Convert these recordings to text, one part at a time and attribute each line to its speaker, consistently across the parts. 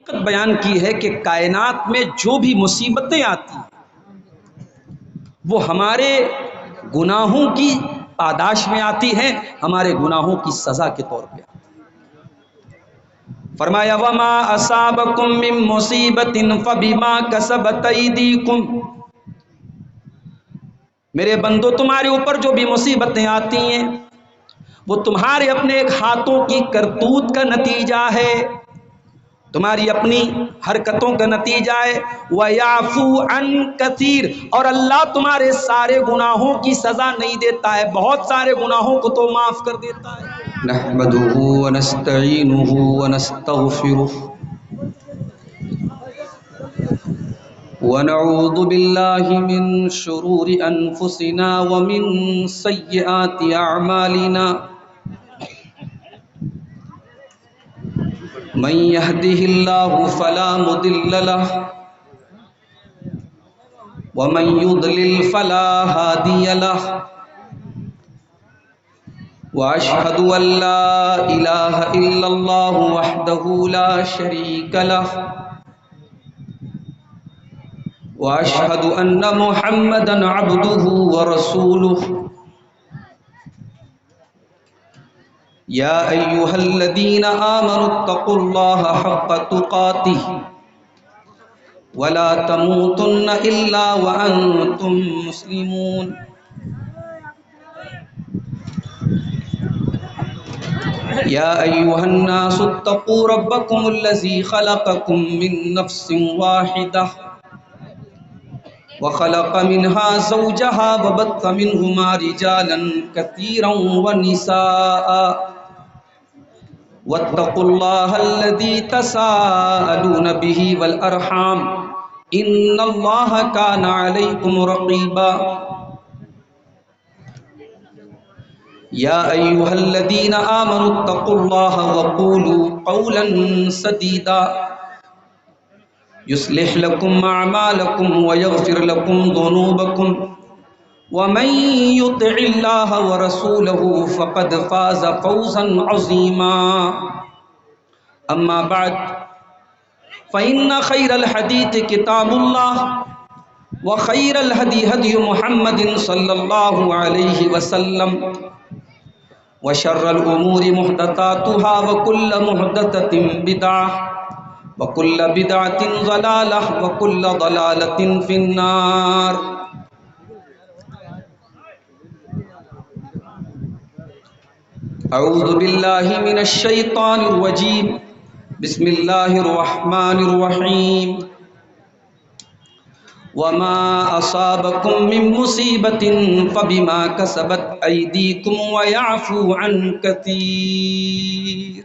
Speaker 1: بیان کی ہے کہ کائنات میں جو بھی مصیبتیں آتی وہ ہمارے گناہوں کی پاداش میں آتی ہیں، ہمارے گناہوں کی سزا کے طور پہ۔ فرمایا وما اصابکم من مصیبت فبما کسبت ایدیکم، میرے بندو تمہارے اوپر جو بھی مصیبتیں آتی ہیں وہ تمہارے اپنے ہاتھوں کی کرتوت کا نتیجہ ہے، تمہاری اپنی حرکتوں کا نتیجہ ہے۔ وَيَعْفُو عَنْ كَثِيرٍ، اور اللہ تمہارے سارے گناہوں کی سزا نہیں دیتا ہے، بہت سارے گناہوں کو تو معاف کر دیتا ہے۔ نحمدہ ونستعینہ ونستغفرہ ونعوذ باللہ من شرور انفسنا ومن سیئات اعمالنا، من يهده الله فلا مضل له ومن يضلل فلا هادي له، واشهد ان لا اله الا الله وحده لا شريك له، واشهد ان محمدا عبده ورسوله، یا ایھا الذین آمنوا اتقوا اللہ حق تقاتہ ولا تموتن الا وانتم مسلمون۔ یا ایھا الناس اتقوا ربکم الذی خلقکم من نفس واحدہ وخلق منها زوجها وبث منهما رجالا كثيرا ونساء، واتقوا الله الذي تساءلون به والأرحام إن الله كان عليكم رقيبا۔ يا أيها الذين آمنوا اتقوا الله وقولوا قولا سديدا يصلح لكم أعمالكم ويغفر لكم ذنوبكم، ومن يطع الله ورسوله فقد فاز فوزا عظيما۔ اما بعد فإن خير الحديث كتاب الله وخير الهدي هدي محمد صلى الله عليه وسلم، وشر الأمور محدثاتها وكل محدثة بدعة وكل بدعة ضلالة وكل ضلالة في النار۔ اعوذ باللہ من الشیطان الرجیم، بسم اللہ الرحمن الرحیم۔ وما اصابکم من مصیبت فبما کسبت ایدیکم ویعفو عن کثیر۔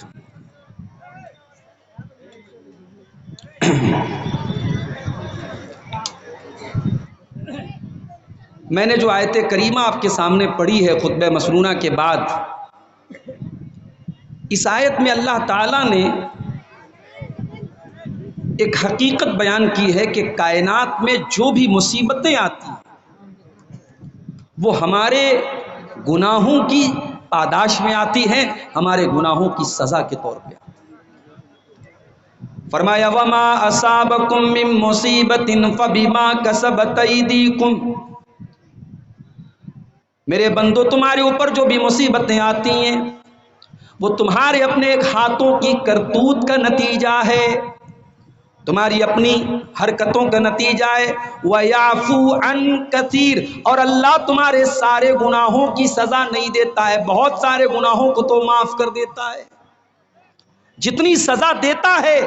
Speaker 1: میں نے جو آیت کریمہ آپ کے سامنے پڑھی ہے خطبہ مسنونہ کے بعد، اس آیت میں اللہ تعالیٰ نے ایک حقیقت بیان کی ہے کہ کائنات میں جو بھی مصیبتیں آتی وہ ہمارے گناہوں کی پاداش میں آتی ہیں، ہمارے گناہوں کی سزا کے طور پہ۔ فرمایا وما اصابکم من مصیبت فبما کسبت ایدیکم، میرے بندو تمہارے اوپر جو بھی مصیبتیں آتی ہیں وہ تمہارے اپنے ہاتھوں کی کرتوت کا نتیجہ ہے، تمہاری اپنی حرکتوں کا نتیجہ ہے۔ وَيَعْفُو عَنْ كَثِيرٍ، اور اللہ تمہارے سارے گناہوں کی سزا نہیں دیتا ہے، بہت سارے گناہوں کو تو معاف کر دیتا ہے۔ جتنی سزا دیتا ہے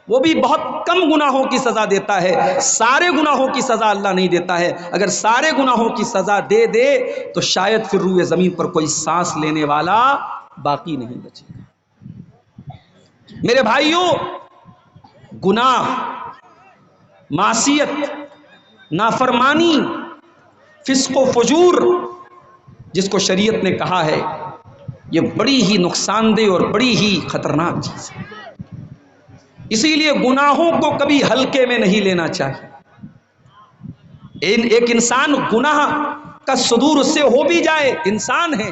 Speaker 1: وہ بھی بہت کم گناہوں کی سزا دیتا ہے، سارے گناہوں کی سزا اللہ نہیں دیتا ہے۔ اگر سارے گناہوں کی سزا دے دے تو شاید پھر روئے زمین پر کوئی سانس لینے والا باقی نہیں بچے گا۔ میرے بھائیوں، گناہ، معصیت، نافرمانی، فسق و فجور جس کو شریعت نے کہا ہے، یہ بڑی ہی نقصان دہ اور بڑی ہی خطرناک چیز ہے۔ اسی لیے گناہوں کو کبھی ہلکے میں نہیں لینا چاہیے۔ ایک انسان گناہ کا صدور اس سے ہو بھی جائے، انسان ہے،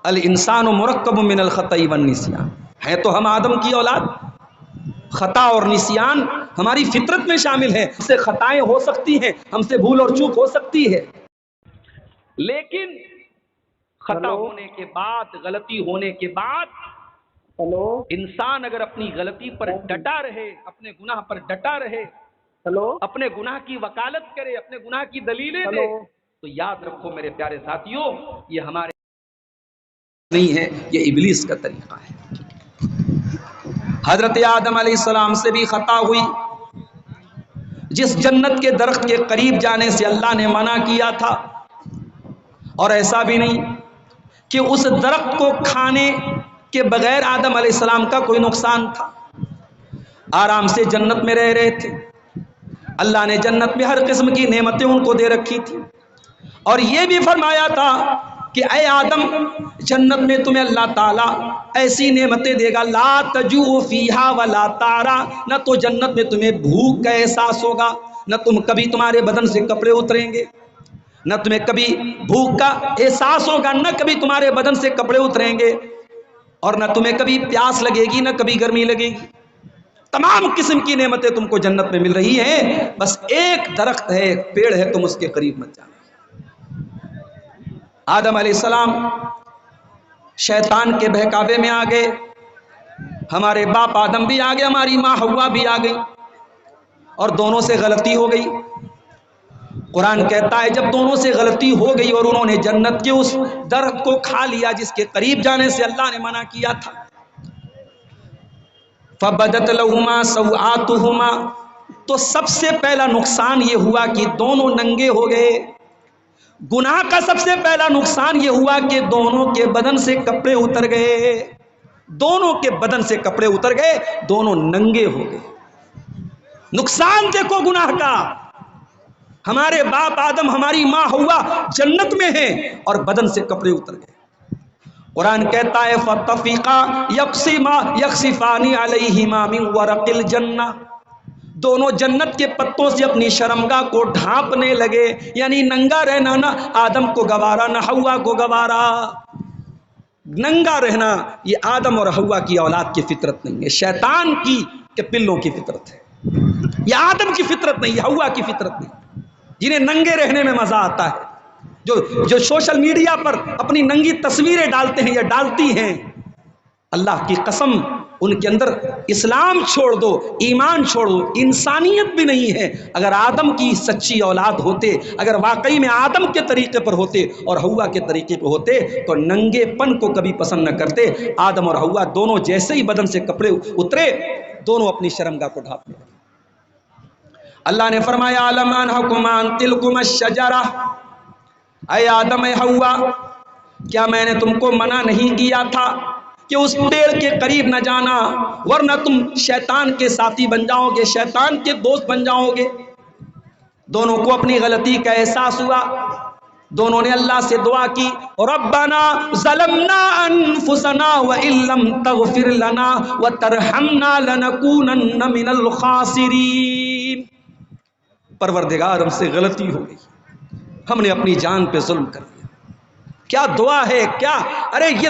Speaker 1: الانسان مرکب من الخطأ والنسیان، ہے تو ہم آدم کی اولاد، خطا اور نسیان ہماری فطرت میں شامل ہے، ہم سے خطائیں ہو سکتی ہیں، ہم سے بھول اور چوک ہو سکتی ہے، لیکن خطا ہونے کے بعد، غلطی ہونے کے بعد انسان اگر اپنی غلطی پر ڈٹا رہے، اپنے گناہ پر ڈٹا رہے، اپنے گناہ کی وکالت کرے، اپنے گناہ کی دلیلیں دے، تو یاد رکھو میرے پیارے ساتھیوں، یہ ہمارے نہیں ہے، یہ ابلیس کا طریقہ ہے۔ حضرت آدم علیہ السلام سے بھی خطا ہوئی، جس جنت کے درخت کے قریب جانے سے اللہ نے منع کیا تھا، اور ایسا بھی نہیں کہ اس درخت کو کھانے کے بغیر آدم علیہ السلام کا کوئی نقصان تھا، آرام سے جنت میں رہ رہے تھے، اللہ نے جنت میں ہر قسم کی نعمتیں ان کو دے رکھی تھی، اور یہ بھی فرمایا تھا کہ اے آدم، جنت میں تمہیں اللہ تعالیٰ ایسی نعمتیں دے گا، لا تجوع فیہا ولا تعرا، نہ تو جنت میں تمہیں بھوک کا احساس ہوگا، نہ کبھی تمہارے بدن سے کپڑے اتریں گے، نہ تمہیں کبھی بھوک کا احساس ہوگا، نہ کبھی تمہارے بدن سے کپڑے اتریں گے، اور نہ تمہیں کبھی پیاس لگے گی، نہ کبھی گرمی لگے گی۔ تمام قسم کی نعمتیں تم کو جنت میں مل رہی ہیں، بس ایک درخت ہے، ایک پیڑ ہے، تم اس کے قریب مت جانا۔ آدم علیہ السلام شیطان کے بہکاوے میں آ گئے، ہمارے باپ آدم بھی آ گئے، ہماری ماں حوا بھی آ گئی، اور دونوں سے غلطی ہو گئی۔ قرآن کہتا ہے جب دونوں سے غلطی ہو گئی اور انہوں نے جنت کے اس درخت کو کھا لیا جس کے قریب جانے سے اللہ نے منع کیا تھا، فَبَدَتْ لَهُمَا سَوْآتُهُمَا، تو سب سے پہلا نقصان یہ ہوا کہ دونوں ننگے ہو گئے۔ گناہ کا سب سے پہلا نقصان یہ ہوا کہ دونوں کے بدن سے کپڑے اتر گئے، دونوں کے بدن سے کپڑے اتر گئے، دونوں ننگے ہو گئے۔ نقصان دیکھو گناہ کا، ہمارے باپ آدم، ہماری ماں حوا جنت میں ہیں اور بدن سے کپڑے اتر گئے۔ قرآن کہتا ہے فَطَفِقَا يَخْصِفَانِ عَلَيْهِمَا مِنْ وَرَقِ الْجَنَّةِ، دونوں جنت کے پتوں سے اپنی شرمگاہ کو ڈھانپنے لگے، یعنی ننگا رہنا نہ آدم کو گوارا نہ حوا کو گوارا۔ ننگا رہنا یہ آدم اور حوا کی اولاد کی فطرت نہیں ہے، شیطان کی کہ پلوں کی فطرت ہے، یہ آدم کی فطرت نہیں، یہ حوا کی فطرت نہیں، جنہیں ننگے رہنے میں مزہ آتا ہے، جو سوشل میڈیا پر اپنی ننگی تصویریں ڈالتے ہیں یا ڈالتی ہیں، اللہ کی قسم ان کے اندر اسلام چھوڑ دو، ایمان چھوڑ دو، انسانیت بھی نہیں ہے۔ اگر آدم کی سچی اولاد ہوتے، اگر واقعی میں آدم کے طریقے پر ہوتے اور حوا کے طریقے پر ہوتے تو ننگے پن کو کبھی پسند نہ کرتے۔ آدم اور حوا دونوں جیسے ہی بدن سے کپڑے اترے، دونوں اپنی شرمگاہ کو ڈھانپنے لگے۔ اللہ نے فرمایا الم انھکما عن تلکما الشجرہ، اے آدم اے حوا، کیا میں نے تم کو منع نہیں کیا تھا کہ اس پیڑ کے قریب نہ جانا، ورنہ تم شیطان کے ساتھی بن جاؤ گے، شیطان کے دوست بن جاؤ گے۔ دونوں کو اپنی غلطی کا احساس ہوا، دونوں نے اللہ سے دعا کی ربنا ظلمنا انفسنا وان لم تغفر لنا وترحمنا لنکونن من الخاسرین، پروردگار ہم سے غلطی ہو گئی، ہم نے اپنی جان پہ ظلم کر دیا۔ کیا دعا ہے، کیا، ارے یہ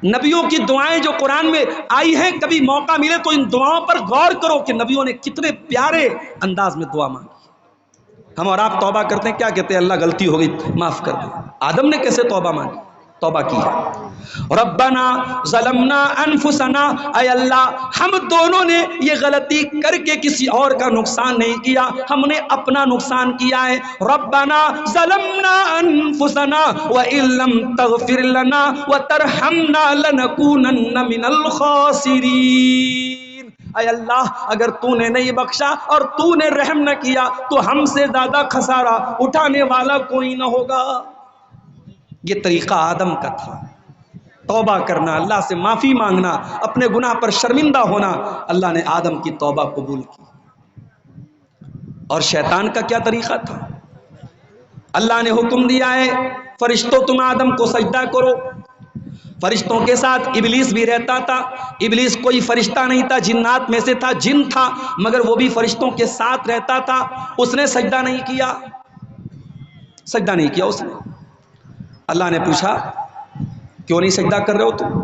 Speaker 1: نبیوں کی دعائیں جو قرآن میں آئی ہیں، کبھی موقع ملے تو ان دعاؤں پر غور کرو کہ نبیوں نے کتنے پیارے انداز میں دعا مانگی۔ ہم اور آپ توبہ کرتے ہیں، کیا کہتے ہیں؟ اللہ غلطی ہو گئی معاف کر دے۔ آدم نے کیسے توبہ مانگی؟ توبہ کی ہے ربنا ظلمنا انفسنا، اے اللہ ہم دونوں نے یہ غلطی کر کے کسی اور کا نقصان نہیں کیا، ہم نے اپنا نقصان کیا ہے۔ ربنا ظلمنا انفسنا وان لم تغفر لنا وترحمنا لنکونن من الخاسرین، اے اللہ اگر تو نے نہیں بخشا اور تو نے رحم نہ کیا تو ہم سے زیادہ خسارہ اٹھانے والا کوئی نہ ہوگا۔ یہ طریقہ آدم کا تھا، توبہ کرنا، اللہ سے معافی مانگنا، اپنے گناہ پر شرمندہ ہونا۔ اللہ نے آدم کی توبہ قبول کی۔ اور شیطان کا کیا طریقہ تھا؟ اللہ نے حکم دیا ہے فرشتوں تم آدم کو سجدہ کرو، فرشتوں کے ساتھ ابلیس بھی رہتا تھا۔ ابلیس کوئی فرشتہ نہیں تھا، جنات میں سے تھا، جن تھا، مگر وہ بھی فرشتوں کے ساتھ رہتا تھا۔ اس نے سجدہ نہیں کیا، سجدہ نہیں کیا اس نے۔ اللہ نے پوچھا کیوں نہیں سجدہ کر رہے ہو تم؟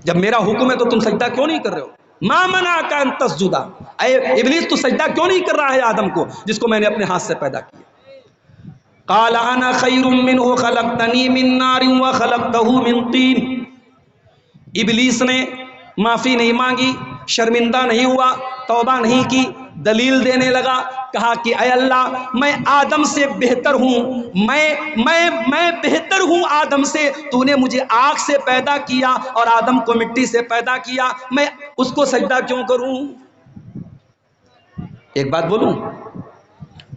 Speaker 1: جب میرا حکم ہے تو تم سجدہ کیوں نہیں کر رہے ہو؟ ما منعک ان تسجد، اے ابلیس تو سجدہ کیوں نہیں کر رہا ہے آدم کو جس کو میں نے اپنے ہاتھ سے پیدا کیا؟ قال انا خیر منہ خلقتنی من نار وخلقتہ من طین، ابلیس نے معافی نہیں مانگی، شرمندہ نہیں ہوا، توبہ نہیں کی، دلیل دینے لگا، کہا کہ اے اللہ میں آدم سے بہتر ہوں، میں بہتر ہوں آدم سے، تو نے مجھے آگ سے پیدا کیا اور آدم کو مٹی سے پیدا کیا، میں اس کو سجدہ کیوں کروں؟ ایک بات بولوں،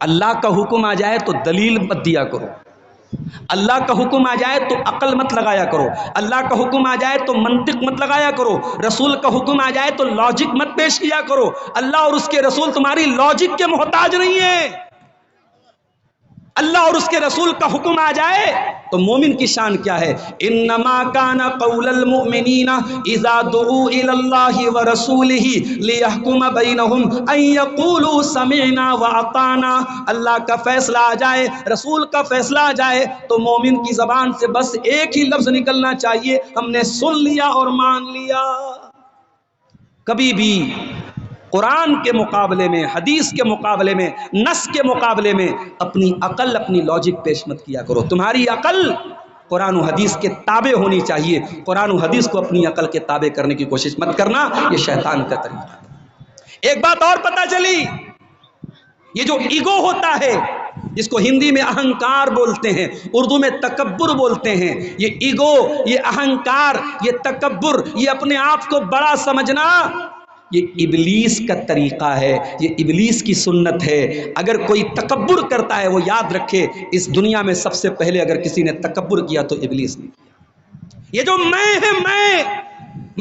Speaker 1: اللہ کا حکم آ جائے تو دلیل مت دیا کرو، اللہ کا حکم آ جائے تو عقل مت لگایا کرو، اللہ کا حکم آ جائے تو منطق مت لگایا کرو، رسول کا حکم آ جائے تو لاجک مت پیش کیا کرو۔ اللہ اور اس کے رسول تمہاری لاجک کے محتاج نہیں ہے۔ اللہ اور اس کے رسول کا حکم آ جائے تو مومن کی شان کیا ہے؟ انما کان قول المؤمنین اذا دعوا الی اللہ ورسولہ لیحکم بینہم ان یقولوا سمعنا واطعنا، اللہ کا فیصلہ آ جائے، رسول کا فیصلہ آ جائے تو مومن کی زبان سے بس ایک ہی لفظ نکلنا چاہیے، ہم نے سن لیا اور مان لیا۔ کبھی بھی قرآن کے مقابلے میں، حدیث کے مقابلے میں، نص کے مقابلے میں اپنی عقل، اپنی لاجک پیش مت کیا کرو۔ تمہاری عقل قرآن و حدیث کے تابع ہونی چاہیے، قرآن و حدیث کو اپنی عقل کے تابع کرنے کی کوشش مت کرنا، یہ شیطان کا طریقہ ہے۔ ایک بات اور پتہ چلی، یہ جو ایگو ہوتا ہے، جس کو ہندی میں اہنکار بولتے ہیں، اردو میں تکبر بولتے ہیں، یہ ایگو، یہ اہنکار، یہ تکبر، یہ اپنے آپ کو بڑا سمجھنا، یہ ابلیس کا طریقہ ہے، یہ ابلیس کی سنت ہے۔ اگر کوئی تکبر کرتا ہے وہ یاد رکھے اس دنیا میں سب سے پہلے اگر کسی نے تکبر کیا تو ابلیس نے کیا۔ یہ جو میں ہے،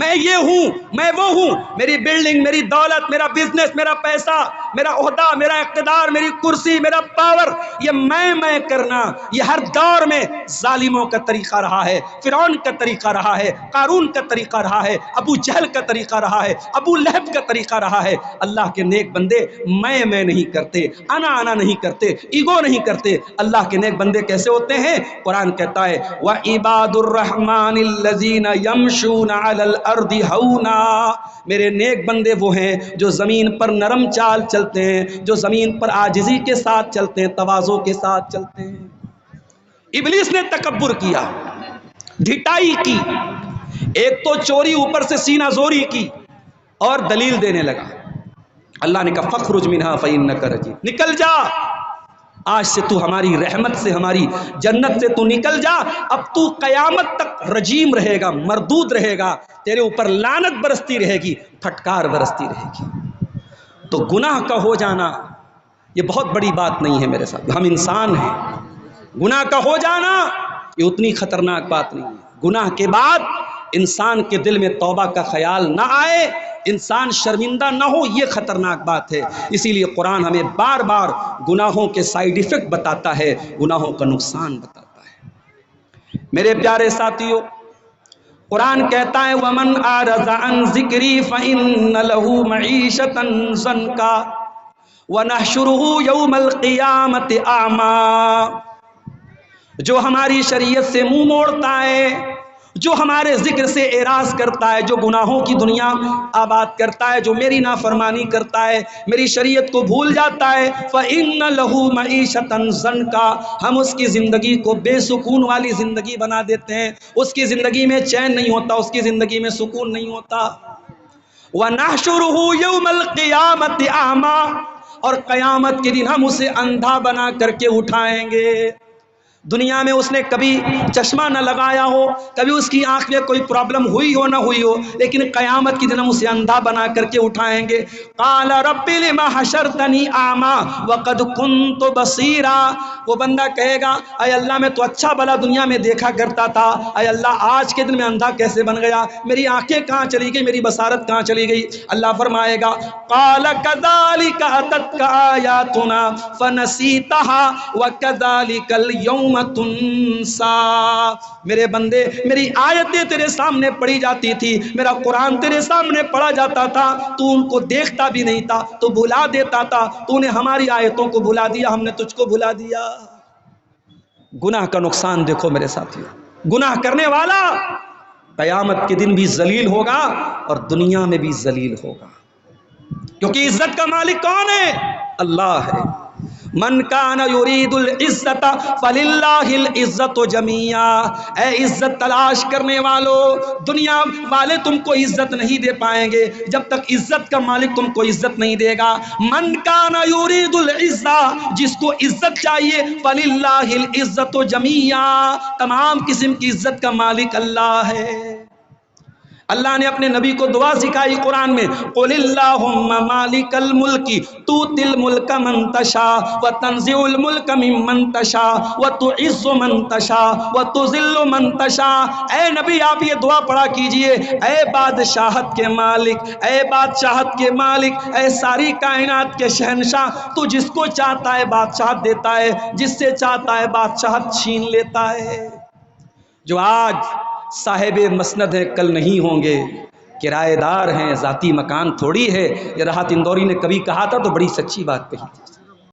Speaker 1: میں یہ ہوں، میں وہ ہوں، میری بلڈنگ، میری دولت، میرا بزنس، میرا پیسہ، میرا عہدہ، میرا اقتدار، میری کرسی، میرا پاور، یہ میں کرنا، یہ ہر دور میں ظالموں کا طریقہ رہا ہے، فرعون کا طریقہ رہا ہے، قارون کا طریقہ رہا ہے، ابو جہل کا طریقہ رہا ہے، ابو لہب کا طریقہ رہا ہے۔ اللہ کے نیک بندے میں نہیں کرتے، انا نہیں کرتے، ایگو نہیں کرتے۔ اللہ کے نیک بندے کیسے ہوتے ہیں؟ قرآن کہتا ہے وَعِبَادُ الرَّحْمَنِ الَّذِينَ يَمْشُونَ عَلَى الْأَرْضِ هَوْنًا، میرے نیک بندے وہ ہیں جو زمین پر نرم چال چلتے ہیں، جو زمین پر عاجزی کے ساتھ چلتے ہیں، تواضع کے ساتھ چلتے ہیں۔ ابلیس نے تکبر کیا، ڈھٹائی کی، ایک تو چوری اوپر سے سینہ زوری کی اور دلیل دینے لگا۔ اللہ نے کہا فَاخْرُجْ مِنْهَا فَإِنَّكَ رَجِيمٌ، نکل جا، آج سے تو ہماری رحمت سے، ہماری جنت سے تو نکل جا، اب تو قیامت تک رجیم رہے گا، مردود رہے گا، تیرے اوپر لعنت برستی رہے گی، پھٹکار برستی رہے گی۔ تو گناہ کا ہو جانا یہ بہت بڑی بات نہیں ہے میرے ساتھ، ہم انسان ہیں، گناہ کا ہو جانا یہ اتنی خطرناک بات نہیں ہے۔ گناہ کے بعد انسان کے دل میں توبہ کا خیال نہ آئے، انسان شرمندہ نہ ہو، یہ خطرناک بات ہے۔ اسی لیے قرآن ہمیں بار بار گناہوں کے سائیڈ ایفیکٹ بتاتا ہے، گناہوں کا نقصان بتاتا ہے۔ میرے پیارے ساتھیو، قرآن کہتا ہے وَمَنْ أَعْرَضَ عَنْ ذِكْرِي فَإِنَّ لَهُ مَعِيشَةً ضَنْكًا وَنَحْشُرُهُ يَوْمَ الْقِيَامَةِ أَعْمَى، جو ہماری شریعت سے منہ موڑتا ہے، جو ہمارے ذکر سے اعراض کرتا ہے، جو گناہوں کی دنیا آباد کرتا ہے، جو میری نافرمانی کرتا ہے، میری شریعت کو بھول جاتا ہے، فَإِنَّ لَهُ مَعِيشَةً ضَنْكًا، ہم اس کی زندگی کو بے سکون والی زندگی بنا دیتے ہیں، اس کی زندگی میں چین نہیں ہوتا، اس کی زندگی میں سکون نہیں ہوتا۔ وَنَحْشُرُهُ يَوْمَ الْقِيَامَةِ أَعْمَى، اور قیامت کے دن ہم اسے اندھا بنا کر کے اٹھائیں گے۔ دنیا میں اس نے کبھی چشمہ نہ لگایا ہو، کبھی اس کی آنکھ میں کوئی پرابلم ہوئی ہو نہ ہوئی ہو، لیکن قیامت کی دن ہم اسے اندھا بنا کر کے اٹھائیں گے۔ قال رب لم حشرتنی اعمی وقد كنت بصیرا، وہ بندہ کہے گا اے اللہ میں تو اچھا بھلا دنیا میں دیکھا کرتا تھا، اے اللہ آج کے دن میں اندھا کیسے بن گیا، میری آنکھیں کہاں چلی گئی، میری بصارت کہاں چلی گئی؟ اللہ فرمائے گا قال كذلك اتتك آیاتنا فنسیتها وكذلك اليوم تنسا، میرے بندے میری آیتیں تیرے سامنے پڑھی جاتی تھی، میرا قرآن تیرے سامنے پڑھا جاتا تھا، تو ان کو دیکھتا بھی نہیں تھا، تو بھلا دیتا تھا، تو نے ہماری آیتوں کو بھلا دیا، ہم نے تجھ کو بھلا دیا۔ گناہ کا نقصان دیکھو میرے ساتھیو، گناہ کرنے والا قیامت کے دن بھی ذلیل ہوگا اور دنیا میں بھی ذلیل ہوگا، کیونکہ عزت کا مالک کون ہے؟ اللہ ہے۔ من کان یرید العزت فللہ العزت جمیعا، اے عزت تلاش کرنے والو، دنیا والے تم کو عزت نہیں دے پائیں گے جب تک عزت کا مالک تم کو عزت نہیں دے گا۔ من کان یرید العزت، جس کو عزت چاہیے، فللہ العزت جمیعا، تمام قسم کی عزت کا مالک اللہ ہے۔ اللہ نے اپنے نبی کو دعا سکھائی قرآن میں، قل اللہم مالک الملک تؤتی الملک من تشاء وتنزع الملک ممن تشاء وتعز من تشاء وتذل من تشاء۔ اے نبی آپ یہ دعا پڑھا کیجئے، اے بادشاہت کے مالک، اے بادشاہت کے مالک، اے ساری کائنات کے شہنشاہ، تو جس کو چاہتا ہے بادشاہت دیتا ہے، جس سے چاہتا ہے بادشاہت چھین لیتا ہے۔ جو آج صاحب مسند ہیں کل نہیں ہوں گے، کرایہ دار ہیں ذاتی مکان تھوڑی ہے۔ یہ راحت اندوری نے کبھی کہا تھا تو بڑی سچی بات کہی تھی۔